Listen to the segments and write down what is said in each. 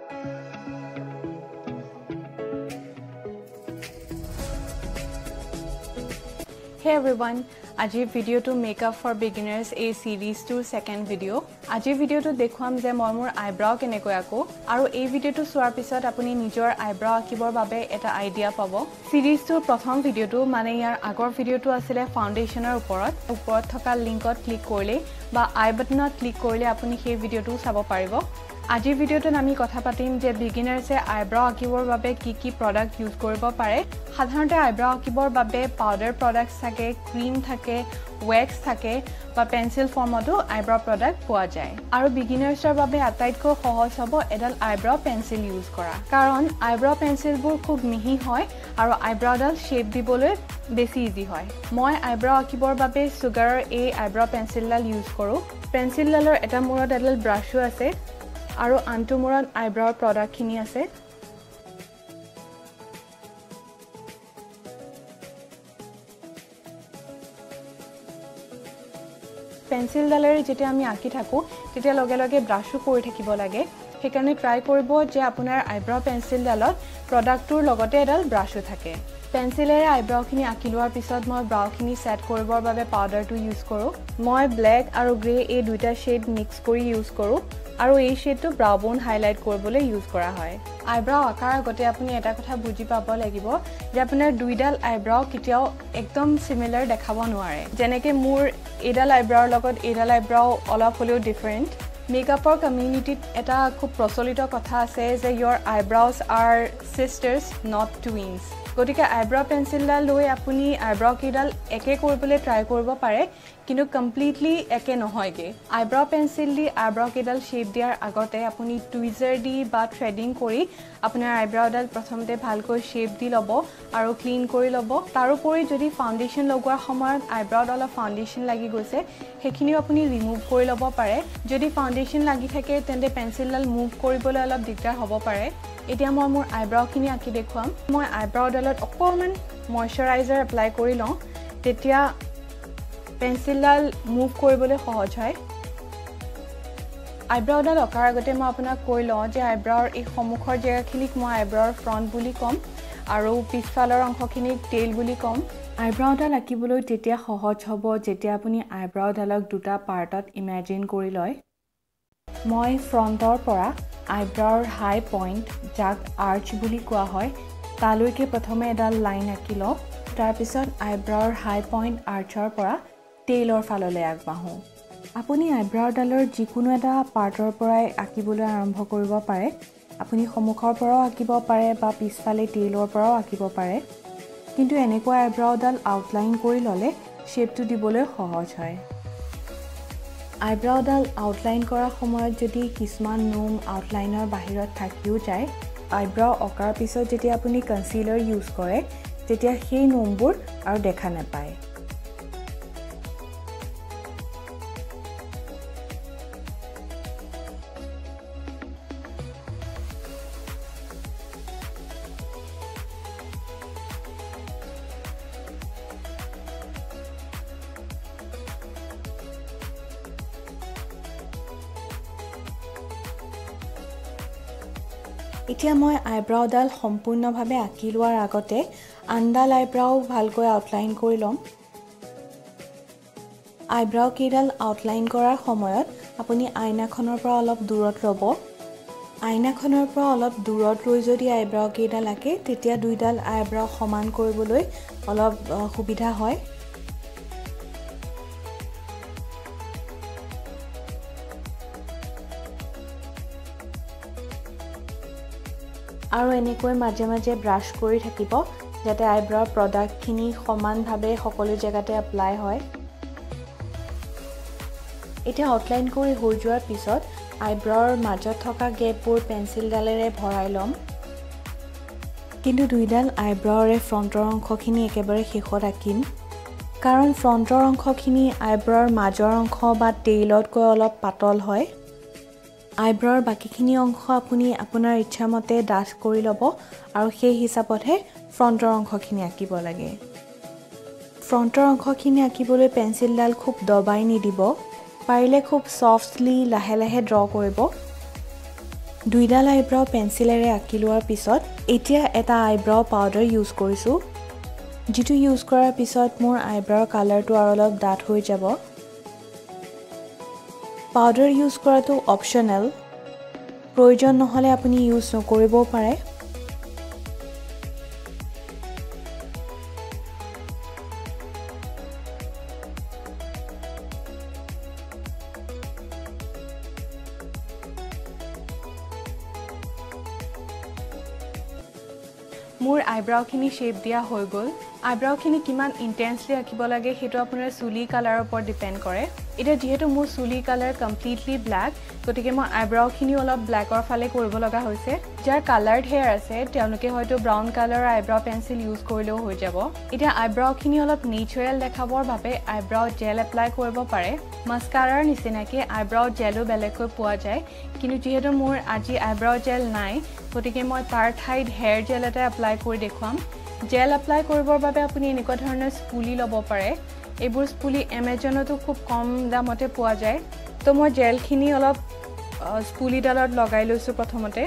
Hey everyone, আজি ভিডিওটো makeup for beginners এই সিৰিজটোৰ সেকেন্ড ভিডিও। আজি ভিডিওটো দেখুৱাম যে মই মোৰ আইব্ৰাও কেনেকৈ আঁকো আৰু এই ভিডিওটো চোৱাৰ পিছত আপুনি নিজৰ আইব্ৰাও আঁকিবৰ বাবে এটা আইডিয়া পাব। সিৰিজটোৰ প্ৰথম ভিডিওটো মানে ইয়াৰ আগৰ ভিডিওটো আছিল ফাউণ্ডেশ্যনৰ ওপৰত থকা লিংকত ক্লিক কৰিলে বা আই বাটনত ক্লিক কৰিলে আপুনি সেই ভিডিওটো চাব পাৰিব। আজিৰ ভিডিওটোত আমি কথা পাতিম যে বিগিনাৰ্ছে আইব্ৰাও আঁকিবৰ বাবে কি প্ৰডাক্ট ইউজ কৰিব পাৰে। সাধাৰণতে আইব্ৰাও আঁকিবৰ বাবে পাউডাৰ প্ৰডাক্টছ থাকে, ক্ৰীম থাকে, ৱেক্স থাকে বা পেন্সিল ফৰ্মতো আইব্ৰাও প্ৰডাক্ট পোৱা যায়। আৰু বিগিনাৰ্ছৰ বাবে আটাইতকৈ সহজ হ'ব এডাল আইব্ৰাও পেন্সিল ইউজ কৰা, কাৰণ আইব্ৰাও পেন্সিলবোৰ খুব মিহি হয় আৰু আইব্ৰাওডাল শ্বেপ দিবলৈ বেছি ইজি হয়। মই আইব্ৰাও আঁকিবৰ বাবে সুগাৰৰ এই আইব্ৰাও পেন্সিলডাল ইউজ কৰোঁ। পেন্সিলডালৰ এটা মূৰত এডাল ব্ৰাছো আছে আৰু আনটো মূৰত আইব্ৰাওৰ প্ৰডাক্টখিনি আছে। পেন্সিলডালেৰে যেতিয়া আমি আঁকি থাকোঁ তেতিয়া লগে লগে ব্ৰাছো কৰি থাকিব লাগে। সেইকাৰণে ট্ৰাই কৰিব যে আপোনাৰ আইব্ৰাও পেন্সিলডালত প্ৰডাক্টটোৰ লগতে এডাল ব্ৰাছো থাকে। পেন্সিলেৰে আইব্ৰাওখিনি আঁকি লোৱাৰ পিছত মই ব্ৰাউখিনি ছেট কৰিবৰ বাবে পাউডাৰটো ইউজ কৰোঁ। মই ব্লেক আৰু গ্ৰে এই দুইটা শ্বেড মিক্স কৰি ইউজ কৰোঁ আৰু এই শ্বেডটো ব্ৰাউ বোন হাইলাইট কৰিবলৈ ইউজ কৰা হয়। আইব্ৰাও আঁকাৰ আগতে আপুনি এটা কথা বুজি পাব লাগিব যে আপোনাৰ দুইডাল আইব্ৰাও কেতিয়াও একদম সিমিলাৰ দেখাব নোৱাৰে। যেনেকৈ মোৰ এইডাল আইব্ৰাওৰ লগত এইডাল আইব্ৰাও অলপ হ'লেও ডিফাৰেণ্ট। মেকআপৰ কমিউনিটিত এটা খুব প্ৰচলিত কথা আছে যে ইয়ৰ আইব্ৰাউজ আৰ চিষ্টাৰ্ছ নট টুইনছ। গতিকে আইব্ৰাও পেন্সিলডাল লৈ আপুনি আইব্ৰাও কেইডাল একে কৰিবলৈ ট্ৰাই কৰিব পাৰে, কিন্তু কমপ্লিটলি একে নহয়গৈ। আইব্ৰাও পেন্সিল দি আইব্ৰাও কেইডাল শ্বেপ দিয়াৰ আগতে আপুনি টুইজাৰ দি বা থ্ৰেডিং কৰি আপোনাৰ আইব্ৰাওডাল প্ৰথমতে ভালকৈ শ্বেপ দি ল'ব আৰু ক্লিন কৰি ল'ব। তাৰোপৰি যদি ফাউণ্ডেশ্যন লগোৱাৰ সময়ত আইব্ৰাওত অলপ ফাউণ্ডেশ্যন লাগি গৈছে সেইখিনিও আপুনি ৰিমুভ কৰি ল'ব পাৰে। যদি ফাউণ্ডেশ্যন লাগি থাকে তেন্তে পেন্সিলডাল মুভ কৰিবলৈ অলপ দিগদাৰ হ'ব পাৰে। এতিয়া মই মোৰ আইব্ৰাওখিনি আঁকি দেখুৱাম। মই আইব্ৰাওডালত অকণমান মইশ্চাৰাইজাৰ এপ্লাই কৰি লওঁ, তেতিয়া পেন্সিলডাল মুভ কৰিবলৈ সহজ হয়। আইব্ৰাওডাল অঁকাৰ আগতে মই আপোনাক কৈ লওঁ যে আইব্ৰাওৰ এই সন্মুখৰ জেগাখিনিক মই আইব্ৰাওৰ ফ্ৰণ্ট বুলি ক'ম আৰু পিছফালৰ অংশখিনিক টেইল বুলি ক'ম। আইব্ৰাওডাল আঁকিবলৈ তেতিয়া সহজ হ'ব যেতিয়া আপুনি আইব্ৰাওডালক দুটা পাৰ্টত ইমেজিন কৰি লয়। মই ফ্ৰণ্টৰ পৰা আইব্ৰাওৰ হাই পইণ্ট, যাক আৰ্চ বুলি কোৱা হয়, তালৈকে প্ৰথমে এডাল লাইন আঁকি লওঁ। তাৰপিছত আইব্ৰাওৰ হাই পইণ্ট আৰ্চৰ পৰা টেইলৰ ফাললৈ আগবাঢ়োঁ। আপুনি আইব্ৰাওডালৰ যিকোনো এটা পাৰ্টৰ পৰাই আঁকিবলৈ আৰম্ভ কৰিব পাৰে। আপুনি সন্মুখৰ পৰাও আঁকিব পাৰে বা পিছফালে টেইলৰ পৰাও আঁকিব পাৰে, কিন্তু এনেকুৱা আইব্ৰাওডাল আউটলাইন কৰি ল'লে শ্বেপটো দিবলৈ সহজ হয়। আইব্ৰাওডাল আউটলাইন কৰাৰ সময়ত যদি কিছুমান নোম আউটলাইনৰ বাহিৰত থাকিও যায়, আইব্ৰাও অঁকাৰ পিছত যেতিয়া আপুনি কনচিলাৰ ইউজ কৰে তেতিয়া সেই নোমবোৰ আৰু দেখা নাপায়। এতিয়া মই আইব্ৰাওডাল সম্পূৰ্ণভাৱে আঁকি লোৱাৰ আগতে আনডাল আইব্ৰাও ভালকৈ আউটলাইন কৰি ল'ম। আইব্ৰাও কেইডাল আউটলাইন কৰাৰ সময়ত আপুনি আইনাখনৰ পৰা অলপ দূৰত ৰ'ব। আইনাখনৰ পৰা অলপ দূৰত ৰৈ যদি আইব্ৰাও কেইডাল আঁকে তেতিয়া দুইডাল আইব্ৰাও সমান কৰিবলৈ অলপ সুবিধা হয়। আৰু এনেকৈ মাজে মাজে ব্ৰাছ কৰি থাকিব যাতে আইব্ৰাওৰ প্ৰডাক্টখিনি সমানভাৱে সকলো জেগাতে এপ্লাই হয়। এতিয়া আউটলাইন কৰি হৈ যোৱাৰ পিছত আইব্ৰাওৰ মাজত থকা গেপবোৰ পেন্সিলডালেৰে ভৰাই ল'ম। কিন্তু দুইডাল আইব্ৰাওৰে ফ্ৰণ্টৰ অংশখিনি একেবাৰে শেষত আঁকিম, কাৰণ ফ্ৰণ্টৰ অংশখিনি আইব্ৰাওৰ মাজৰ অংশ বা টেইলতকৈ অলপ পাতল হয়। আইব্ৰাওৰ বাকীখিনি অংশ আপুনি আপোনাৰ ইচ্ছামতে ডাঠ কৰি ল'ব আৰু সেই হিচাপতহে ফ্ৰণ্টৰ অংশখিনি আঁকিব লাগে। ফ্ৰণ্টৰ অংশখিনি আঁকিবলৈ পেন্সিলডাল খুব দবাই নিদিব, পাৰিলে খুব সফ্টলি লাহে লাহে ড্ৰ কৰিব। দুইডাল আইব্ৰ পেন্সিলেৰে আঁকি লোৱাৰ পিছত এতিয়া এটা আইব্ৰ পাউডাৰ ইউজ কৰিছো যেটো ইউজ কৰাৰ পিছত মোৰ আইব্ৰৰ কালাৰটো আৰু অলপ ডাঠ হৈ যাব পাউডাৰ ইউজ কৰাটো অপচনেল প্ৰয়োজন নহলে আপুনি ইউজ নকৰিবও পাৰে মোৰ আইব্ৰাউখিনি শেপ দিয়া হৈ গল আইব্ৰাউখিনি কিমান ইন্টেন্সলি আঁকিব লাগে হেতু আপোনাৰ চুলি কালাৰৰ ওপৰত ডিপেন্ড কৰে এটা যেহেতু মোৰ চুলি কালাৰ কমপ্লিটলি ব্ল্যাক গতিকে মই আইব্ৰাউখিনি অলপ ব্ল্যাকৰ ফালে কৰিব লগা হৈছে যাৰ কালাৰড হেয়াৰ আছে তেওঁলোকে হয়তো ব্ৰাউন কালাৰৰ আইব্ৰাউ পেন্সিল ইউজ কৰিলেও হৈ যাব এটা আইব্ৰাউখিনি অলপ নেচাৰেল দেখাবৰ বাবে আইব্ৰাউ জেল এপ্লাই কৰিব পাৰে মাস্কাৰাৰ নিচিনাকৈ আইব্ৰাউ জেলো বেলেগকৈ পোৱা যায় কিন্তু যেহেতু মোৰ আজি আইব্ৰাউ জেল নাই গতিকে মই তাৰ ঠাইত হেয়াৰ জেল এটা এপ্লাই কৰি দেখুৱাম জেল এপ্লাই কৰিবৰ বাবে আপুনি এনেকুৱা ধৰণৰ স্পুলি ল'ব পাৰে এইবোৰ স্পুলি এমাজনতো খুব কম দামতে পোৱা যায় তো মই জেলখিনি অলপ স্পুলি ডালত লগাই লৈছো প্ৰথমতে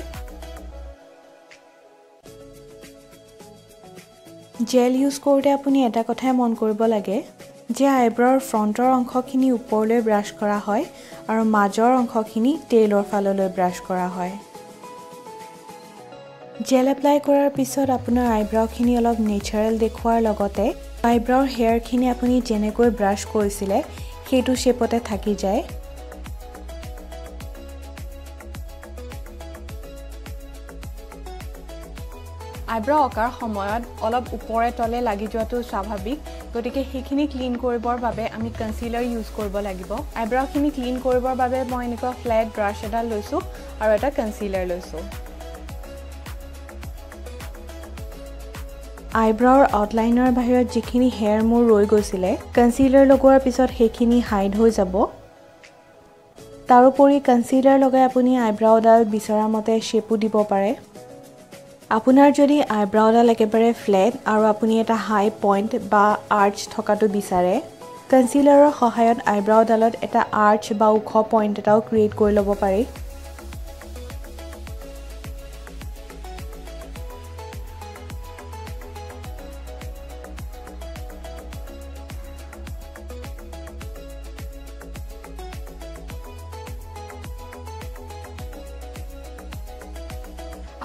জেল ইউজ কৰোঁতে আপুনি এটা কথাই মন কৰিব লাগে যে আইব্ৰৰ ফ্ৰণ্টৰ অংশখিনি ওপৰলৈ ব্ৰাছ কৰা হয় আৰু মাজৰ অংশখিনি টেইলৰ ফাললৈ ব্ৰাছ কৰা হয় জেল এপ্লাই কৰাৰ পিছত আপোনাৰ আইব্ৰাউখিনি অলপ নেচাৰেল দেখুৱাৰ লগতে আইব্ৰাউৰ হেয়াৰখিনি আপুনি যেনেকৈ ব্ৰাছ কৰিছিলে সেইটো শেপতে থাকি যায় আইব্ৰাউ অকাৰ সময়ত অলপ ওপৰে তলে লাগি যোৱাটো স্বাভাৱিক গতিকে সেইখিনি ক্লিন কৰিবৰ বাবে আমি কনসিলাৰ ইউজ কৰিব লাগিব আইব্ৰাউখিনি ক্লিন কৰিবৰ বাবে মই এনেকুৱা ফ্ল্যাট ব্ৰাছ এটা লৈছো আৰু এটা কনসিলাৰ লৈছো আইব্ৰাউৰ আউটলাইনৰ বাহিৰত যিখিনি হেয়াৰ মোৰ ৰৈ গৈছিলে কনসিলাৰ লগোৱাৰ পিছত সেইখিনি হাইড হৈ যাব তাৰোপৰি কনসিলাৰ লগাই আপুনি আইব্ৰাউডাল বিচৰা মতে শেপো দিব পাৰে আপোনাৰ যদি আইব্ৰাউডাল একেবাৰে ফ্ল্যাট আৰু আপুনি এটা হাই পইণ্ট বা আৰ্চ থকাটো বিচাৰে কনসিলাৰৰ সহায়ত আইব্ৰাউডালত এটা আৰ্চ বা ওখ পইণ্ট এটাও ক্ৰিয়েট কৰি ল'ব পাৰি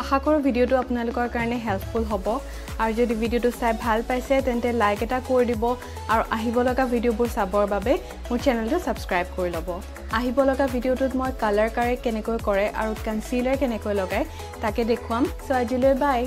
আশা কৰো ভিডিওটো আপোনালোকৰ কাৰণে হেল্পফুল হ'ব আৰু যদি ভিডিওটো চাই ভাল পাইছে তেন্তে লাইক এটা কৰি দিব আৰু আহিব লগা ভিডিওবোৰ চাবৰ বাবে মোৰ চেনেলটো সাবস্ক্ৰাইব কৰি ল'ব আহিব লগা ভিডিওটোত মই কালাৰ কাৰেক্ট কেনেকৈ কৰে আৰু কনসিলাৰ কেনেকৈ লগায় তাকে দেখুৱাম সো আজিলৈ বাই